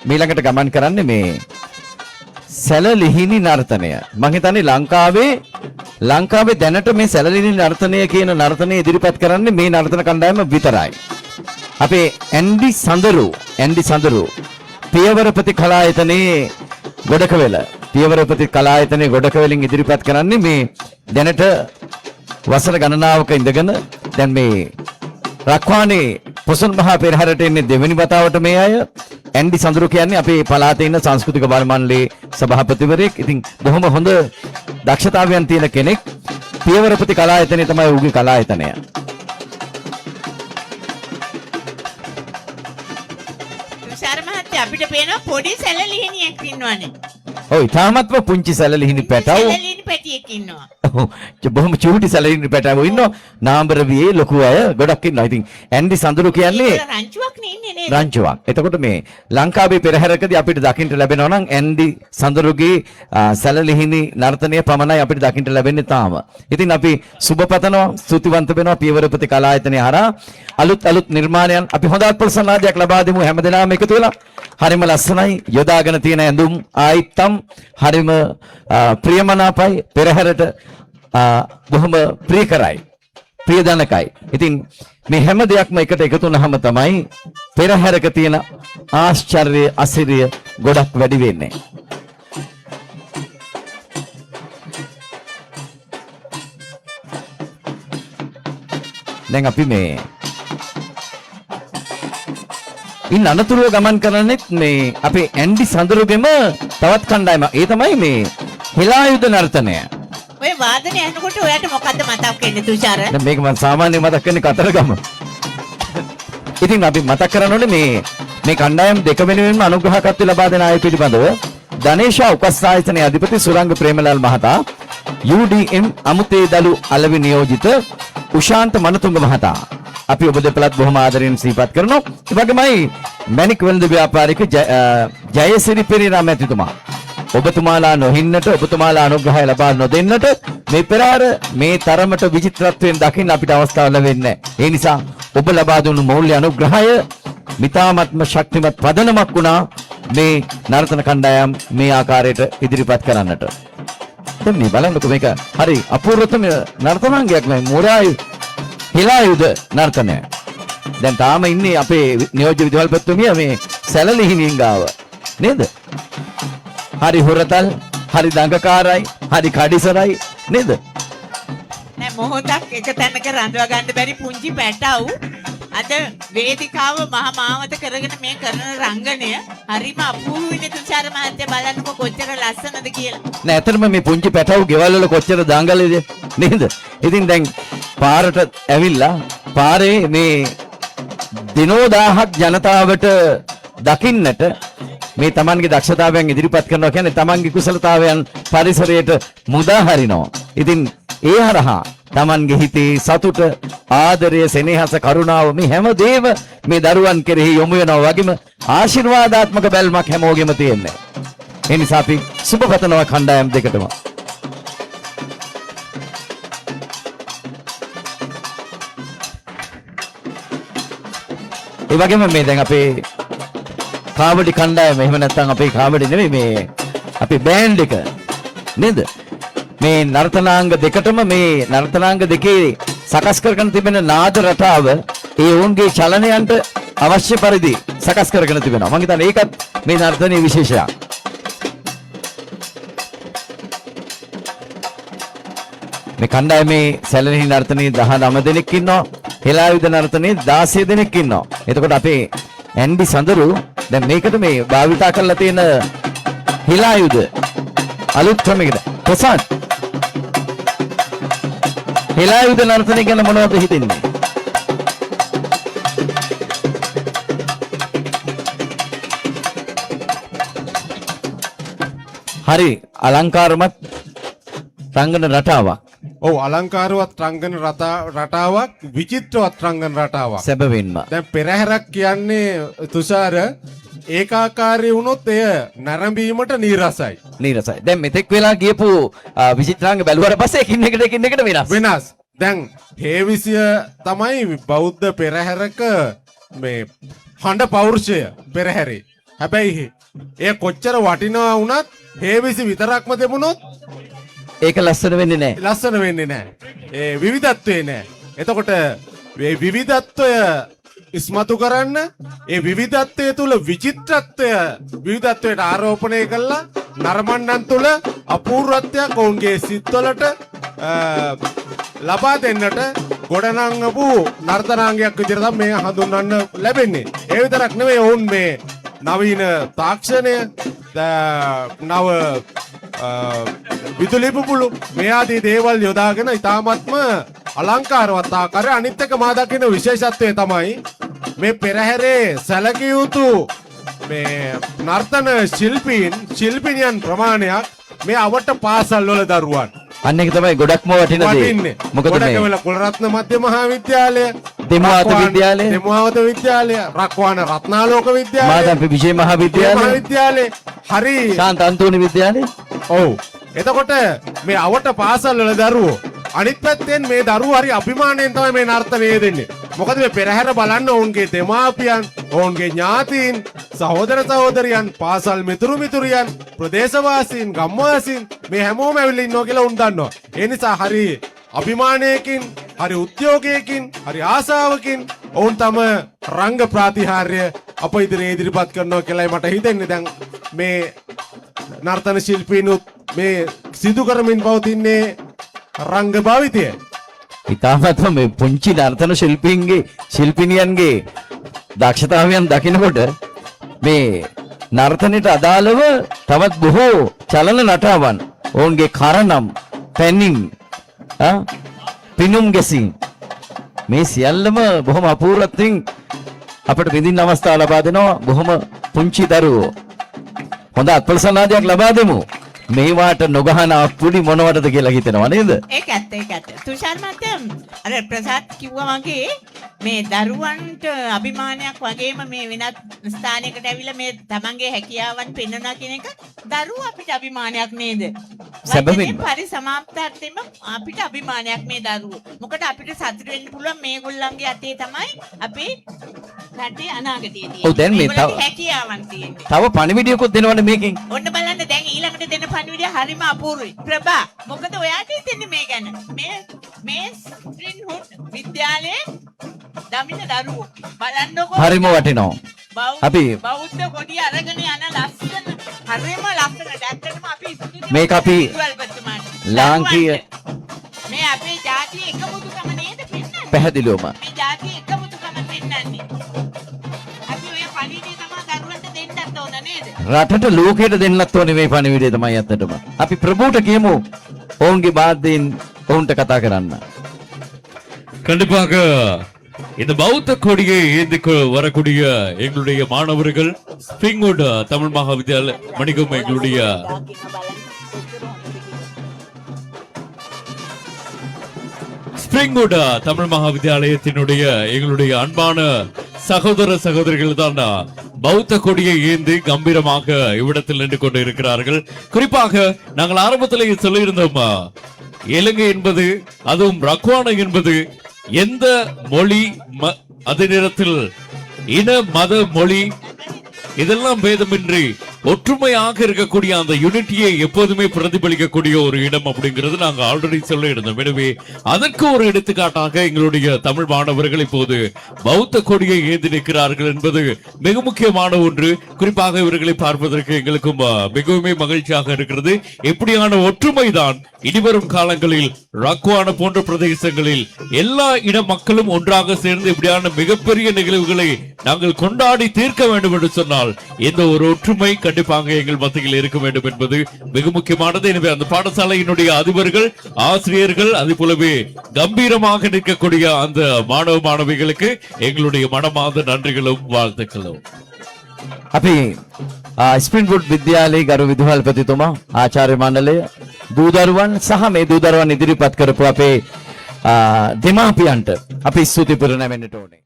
මීළඟට ගමන් කරන්නේ මේ සැලලිහිණි නර්තනය. මම හිතන්නේ ලංකාවේ දැනට මේ සැලලිහිණි නර්තනය කියන නර්තනය ඉදිරිපත් කරන්නේ මේ නර්තන කණ්ඩායම විතරයි. අපේ ඇන්ඩි සඳරු පියවරපති කලායතනයේ ගොඩකවලින් ඉදිරිපත් කරන්නේ මේ දැනට වසර ගණනාවක ඉඳගෙන දැන් මේ රක්වානේ පොසොන් මහා පෙරහැරට එන්නේ දෙවෙනි වතාවට මේ අය. ඇන්ඩි සඳරු කියන්නේ අපේ පළාතේ ඉන්න සංස්කෘතික බල මණ්ඩලයේ සභාපතිවරයෙක්. ඉතින් බොහොම හොඳ දක්ෂතාවයන් තියෙන කෙනෙක්. පියවරපති කලායතනය තමයි ඌගේ කලායතනය. තුෂාර මහත්තයා අපිට පේනවා පොඩි සැලලිහිණියක් ඉන්නවනේ. ඔව් තාමත්ම පුංචි සැලලිහිණි පැටව. සැලලිහිණි පැටියෙක් ඉන්නවා. බොහොම චූටි සැලලිහිණි පැටව ඉන්නවා. නාඹරවියේ ලොකු අය ගොඩක් ඉන්නවා. ඉතින් ඇන්ඩි සඳරු කියන්නේ රංචුවක් නේ ඉන්නේ නේද? රංචුවක්. එතකොට මේ ලංකාවේ පෙරහැරකදී අපිට දකින්න ලැබෙනවා නම් ඇන්ඩි සඳරුගේ සැලලිහිණි නර්තනය පමණයි අපිට දකින්න ලැබෙන්නේ තාම. ඉතින් අපි සුබපතනවා, ස්තුතිවන්ත වෙනවා පියවරපති කලායතනය හරහා අලුත් නිර්මාණයන් අපි හොඳ ප්‍රසන්නාදයක් ලබා දෙමු හැමදෙනාම එකතු වෙලා. හරිම ලස්සනයි යොදාගෙන තියෙන ඇඳුම් ආයිත්තම් හරිම ප්‍රියමනාපයි පෙරහැරට බොහොම ප්‍රිය කරයි ප්‍රියදනකයි. ඉතින් මේ හැම දෙයක්ම එකට එකතු වුනහම තමයි පෙරහැරක තියෙන ආශ්චර්ය අසිරිය ගොඩක් වැඩි වෙන්නේ. දැන් අපි මේ ඉන් අනතුරුව ගමන් කරන්නෙත් මේ අපේ ඇන්ඩි සඳරුගෙම තවත් කණ්ඩායම. ඒ තමයි මේ හෙලායුධ නර්තනය. ඔය වාදනය අහනකොට ඔයාට මොකද්ද මතක් වෙන්නේ තුෂාර? දැන් මේක මම සාමාන්‍ය මතක් කරන්නේ කතරගම. ඉතින් අපි මතක් කරනෝනේ මේ කණ්ඩායම් දෙක වෙනුවෙන්ම අනුග්‍රහකත්වය ලබා දෙන අය පිළිබඳව ධනේෂා උපස්ථායතනයේ අධිපති සුරංග ප්‍රේමලාල් මහතා, UDM අමුතේ දලු අලවි නියෝජිත උශාන්ත මනතුංග මහතා අපි ඔබ දෙපළත් බොහොම ආදරයෙන් සිහිපත් කරනවා. ඒ වගේමයි මැණික් වෙළඳ ව්‍යාපාරික ජයසිරි පෙරේරා මැතිතුමා. ඔබතුමාලා නොහින්නට, ඔබතුමාලා අනුග්‍රහය ලබා නොදෙන්නට මේ පෙරහැර මේ තරමට විචිත්‍රත්වයෙන් දකින්න අපිට අවස්ථාව ලැබෙන්නේ නැහැ. ඒ නිසා ඔබ ලබා දුන්නු මෞල්‍ය අනුග්‍රහය මිතාමත්ම ශක්තිමත් පදනමක් වුණා මේ නර්තන කණ්ඩායම් මේ ආකාරයට ඉදිරිපත් කරන්නට. දැන් මේ බලන්නකො මේක හරි අපූර්වතම නර්තනාංගයක් නේ මොරායි හෙලායුධ නර්තනය. දැන් තාම ඉන්නේ අපේ නියෝජ්‍ය විදුහල්පතිතුමිය මේ සැලලිහිණින් ගාව නේද? හරි හොරතල්, හරි දඟකාරයි, හරි කඩිසරයි නේද? නෑ මොහොතක් එක තැනක රඳවා ගන්න බැරි පුංචි පැටව් අද වේදිකාව මහා මාවත කරගෙන මේ කරන රංගනය හරිම අපූර්වනේ තුෂාර මහත්තයා බලන්නකො කොච්චර ලස්සනද කියලා. නෑ ඇත්තටම මේ පුංචි පැටව් ගෙවල් වල කොච්චර දඟලද නේද? ඉතින් දැන් පාරට ඇවිල්ලා පාරේ මේ දිනෝ 1000ක් ජනතාවට දකින්නට මේ තමන්ගේ දක්ෂතාවයන් ඉදිරිපත් කරනවා කියන්නේ තමන්ගේ කුසලතාවයන් පරිසරයට මුදා හරිනවා. ඉතින් ඒ හරහා තමන්ගේ හිතේ සතුට, ආදරය, සෙනෙහස, කරුණාව මේ හැමදේම මේ දරුවන් කෙරෙහි යොමු වෙනවා වගේම ආශිර්වාදාත්මක බැල්මක් හැමෝගෙම තියෙන්නේ. ඒ නිසා අපි සුබපතනවා කණ්ඩායම් දෙකටම. ඒ වගේම මේ දැන් අපේ කාවඩි කණ්ඩායම එහෙම නැත්නම් අපේ කාවඩි නෙමෙයි මේ අපේ බෑන්ඩ් එක නේද? මේ නර්තනාංග දෙකටම මේ නර්තනාංග දෙකේ සකස් කරගෙන තිබෙන නාද රටාව ඒ ඔවුන්ගේ චලනයන්ට අවශ්‍ය පරිදි සකස් කරගෙන තිබෙනවා. මම හිතන්නේ ඒකත් මේ නර්තනයේ විශේෂයක්. මේ කණ්ඩායමේ සැලෙහි නර්තනයේ 19 දෙනෙක් ඉන්නවා. හෙලායුධ නර්තනයේ 16 දෙනෙක් ඉන්නවා. එතකොට අපේ ඇන්ඩි සඳරු දැන් මේකට මේ භාවිතා කරලා තියෙන හෙලායුධ අලුත් ක්‍රමයකට ප්‍රසන්න හෙලායුධ නර්තනය ගැන මොනවද හිතෙන්නේ? හරි අලංකාරමත් රංගන රටාවක්. ඔව් අලංකාරවත් රංගන රටාවක්, විචිත්‍රවත් රංගන රටාවක්. සැබවින්ම. දැන් පෙරහැරක් කියන්නේ තුෂාර ඒකාකාරී වුණොත් එය නරඹීමට නීරසයි. නීරසයි. දැන් මෙතෙක් වෙලා ගියපු විචිත්‍රාංග බැලුවට පස්සේ එකින් එකට වෙනස්. දැන් හේවිසිය තමයි බෞද්ධ පෙරහැරක මේ හඬ පෞරුෂය පෙරහැරේ. හැබැයි ඒ කොච්චර වටිනවා වුණත් හේවිසි විතරක්ම දෙමුණොත් ඒක ලස්සන වෙන්නේ නැහැ. ලස්සන වෙන්නේ නැහැ. ඒ විවිධත්වේ නැහැ. එතකොට මේ විවිධත්වය ඉස්මතු කරන්න ඒ විවිධත්වය තුල විවිධත්වයට ආරෝපණය කළා නරඹන්නන් තුල අපූර්වත්වයක් ඔවුන්ගේ සිත්වලට ලබා දෙන්නට ගොඩනංවපු නර්තනාංගයක් විදිහට තමයි මේ හඳුන්වන්න ලැබෙන්නේ. ඒ විතරක් නෙවෙයි ඔවුන් මේ නවීන තාක්ෂණය නව විදුලි බුබුලු මේ ආදී දේවල් යොදාගෙන ඉතාමත්ම අලංකාරවත් ආකාරය අනිත් එක මා දකින විශේෂත්වය තමයි මේ පෙරහැරේ සැලකිය යුතු මේ නර්තන ශිල්පිනියන් ප්‍රමාණයක් මේ අවට පාසල් වල දරුවන් අන්න ඒක තමයි ගොඩක්ම වටින දේ. මොකද මේ ගොඩකවල කුලරත්න මධ්‍ය මහා විද්‍යාලය, දෙමාවත විද්‍යාලය, රක්වාන රත්නාලෝක විද්‍යාලය, මාදම්පි විජය මහා විද්‍යාලය, හරි ශාන්ත අන්තෝනි විද්‍යාලය. ඔව්. එතකොට මේ අවට පාසල් වල දරුවෝ අනිත් පැත්තෙන් මේ දරුවෝ හරි අභිමාණයෙන් තමයි මේ නර්තනය දෙන්නේ. මොකද මේ පෙරහැර බලන්න ඔවුන්ගේ දෙමාපියන්, ඔවුන්ගේ ඥාතීන්, සහෝදර සහෝදරියන්, පාසල් මිතුරියන්, ප්‍රදේශවාසීන්, ගම්වාසීන් මේ හැමෝම ඇවිල්ලා ඉන්නවා කියලා උන් දන්නවා. ඒ නිසා හරි අභිමානයකින්, හරි උද්‍යෝගයකින්, හරි ආසාවකින් ඔවුන් තම රංග ප්‍රාතිහාර්ය අප ඉදිරියේ ඉදිරිපත් කරනවා කියලායි මට හිතෙන්නේ. දැන් මේ නර්තන ශිල්පීනුත් මේ සිදු කරමින් පවතින්නේ රංග භාවිතය. ඉතාමත්ම මේ පුංචි නර්තන ශිල්පිනියන්ගේ දක්ෂතාවයන් දකිනකොට මේ නර්තනයට අදාළව තවත් බොහෝ චලන නටාවන් ඔවුන්ගේ කරනම් පැනිම් පිනුම් ගැසීම් මේ සියල්ලම බොහොම අපූර්වත්වයෙන් අපට විඳින්න අවස්ථාව ලබා දෙනවා බොහොම පුංචි දරුවෝ. හොඳ අත්පොලසනාදයක් ලබා දෙමු. මේවාට නොගහන අපුඩි මොනවටද කියලා හිතෙනවා නේද? ඒක ඇත්ත. තුෂාර මහත්තයා අර ප්‍රසාද් කිව්වා වගේ මේ දරුවන්ට අභිමානයක් වගේම මේ වෙනත් ස්ථානයකට ඇවිල්ලා මේ තමන්ගේ හැකියාවන් පෙන්වනවා කියන එක දරුවෝ අපිට අභිමානයක් නේද? සැබවින්ම. පරිසමාප්තාර්ථයෙන්ම අපිට අභිමානයක් මේ දරුවෝ. මොකද අපිට සතුට වෙන්න පුළුවන් මේගොල්ලන්ගේ අතේ තමයි අපේ රටේ අනාගතය තියෙන්නේ. ඔව් දැන් මේ හැකියාවන් තියෙන්නේ. තව පණිවිඩයක්වත් දෙනවනේ මේකෙන්. ඔන්න බලන්න දැන් ඊළඟට දෙන පණිවිඩය හරිම අපූර්වයි. ප්‍රභා මොකද ඔයාට හිතෙන්නේ මේ ගැන? මේ ස්ප්‍රින්හුඩ් විද්‍යාලයේ දමින දරුවෝ බලන්නකෝ. හරිම වටිනවා. අපි බෞද්ධ කොඩිය අරගෙන යන ලස්සන හරිම ලස්සන. ඇත්තටම අපි මේක අපි ලාංකීය මේ අපේ ජාතියේ එකමුතුකම නේද පෙන්නන්නේ? පැහැදිලිවම මේ ජාතියේ එකමුතුකම පෙන්නන්නේ. අපි ඔය පණිවිඩය තමයි දරුවන්ට දෙන්නත් ඕන නේද? රටට ලෝකයට දෙන්නත් ඕනේ මේ පණිවිඩය තමයි ඇත්තටම. අපි ප්‍රභූට කියමු ඔවුන්ගේ බාධ්‍යයෙන් ඔවුන්ට කතා කරන්න. கண்டிப்பாக இந்த பௌத்த கொடியை ஏந்தி வரக்கூடிய எங்களுடைய மாணவர்கள் ஸ்பிரிங்வுட் தமிழ் மகா வித்யாலய மணிக்கும் எங்களுடைய ஸ்பிரிங்வுட் தமிழ் மகா வித்யாலயத்தினுடைய எங்களுடைய அன்பான சகோதர சகோதரிகள் தான் பௌத்த கொடியை ஏந்தி கம்பீரமாக இவ்விடத்தில் நின்று கொண்டு இருக்கிறார்கள். குறிப்பாக நாங்கள் ஆரம்பத்திலேயே சொல்லியிருந்தோம், இலங்கை என்பது அதுவும் ரக்வானா என்பது எந்த மொழி அதே நேரத்தில் இன மத மொழி இதெல்லாம் பேதமின்றி ஒற்றுமையாக இருக்கக்கூடிய அந்த யூனிட்டியை எப்போதுமே பிரதிபலிக்கக்கூடிய ஒரு இடம் அப்படிங்கிறது நாங்க ஆல்ரெடி சொல்ல இருந்தோம். எனவே அதற்கு ஒரு எடுத்துக்காட்டாக எங்களுடைய தமிழ் மாணவர்கள் இப்போது பௌத்த கொடியை ஏந்தி நிற்கிறார்கள் என்பது மிக முக்கியமான ஒன்று. குறிப்பாக இவர்களை பார்ப்பதற்கு எங்களுக்கும் மிகவும் மகிழ்ச்சியாக இருக்கிறது. எப்படியான ஒற்றுமைதான் இனிவரும் காலங்களில் ரக்வான போன்ற பிரதேசங்களில் எல்லா இன மக்களும் ஒன்றாக சேர்ந்து இப்படியான மிகப்பெரிய நிகழ்வுகளை நாங்கள் கொண்டாடி தீர்க்க வேண்டும் என்று சொன்னால் இந்த ஒரு ஒற்றுமை கண்டிப்பாக எங்கள் மத்தியில் இருக்க வேண்டும் என்பது மிக முக்கியமானது. எனவே அந்த பாடசாலையினுடைய அதிபர்கள், ஆசிரியர்கள், அதே போலவே கம்பீரமாக நிற்கக்கூடிய அந்த மாணவ மாணவிகளுக்கு எங்களுடைய மனமார்ந்த நன்றிகளும் வாழ்த்துக்களும். අපි ස්ප්‍රින්වුඩ් විද්‍යාලයේ ගරු විදුහල්පතිතුමා, ආචාර්ය මණ්ඩලය, දූදරුවන් සහ මේ දූදරුවන් ඉදිරිපත් කරපු අපේ දෙමාපියන්ට අපි ස්තුති පුරන වෙන්නට ඕනේ.